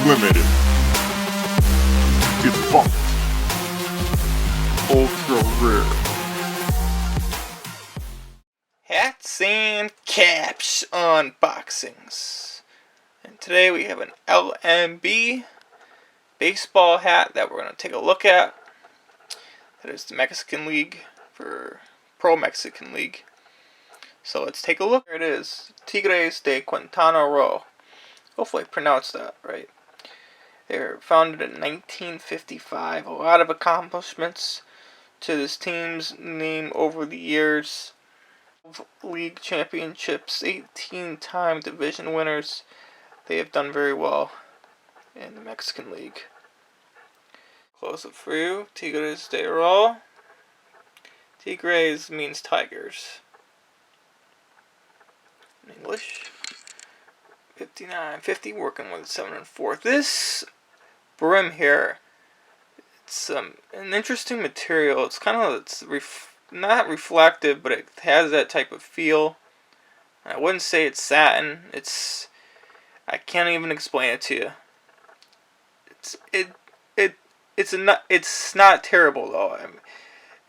limited. Defunct. Ultra rare. Hats and caps unboxings. And today we have an LMB baseball hat that we're going to take a look at. That is the Mexican League for Pro Mexican League. So let's take a look. Here it is. Tigres de Quintana Roo. Hopefully I pronounced that right. They were founded in 1955. A lot of accomplishments to this team's name over the years. League championships, 18-time division winners. They have done very well in the Mexican League. Close up for you. Tigres de Roo. Tigres means tigers in English. 59.50, working with 7 1/4. This brim here, it's an interesting material. It's kind of not reflective, but it has that type of feel. I wouldn't say it's satin. I can't even explain it to you. It's not terrible though. I mean,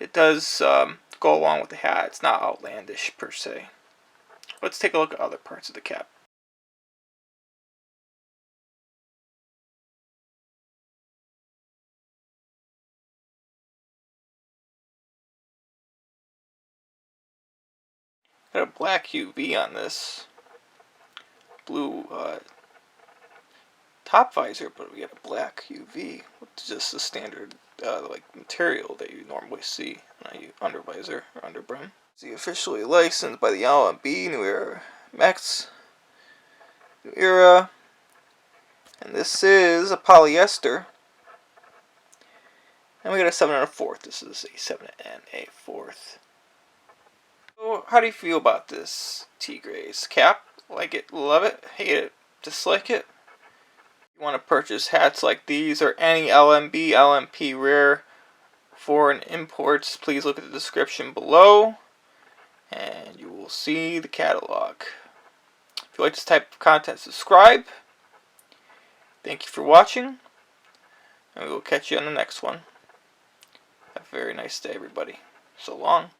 it does go along with the hat. It's not outlandish per se. Let's take a look at other parts of the cap. Got a black UV on this. Blue top visor, but we got a black UV, which is just the standard like material that you normally see on a under visor or under brim. It's officially licensed by the LMB New Era Max New Era, and this is a polyester. And we got a 7 1/4. This is a 7 1/4. So, how do you feel about this Tigres cap? Like it, love it, hate it, dislike it? If you want to purchase hats like these or any LMB, LMP rare foreign imports, please look at the description below and you will see the catalog. If you like this type of content, subscribe. Thank you for watching, and we will catch you on the next one. Have a very nice day, everybody. So long.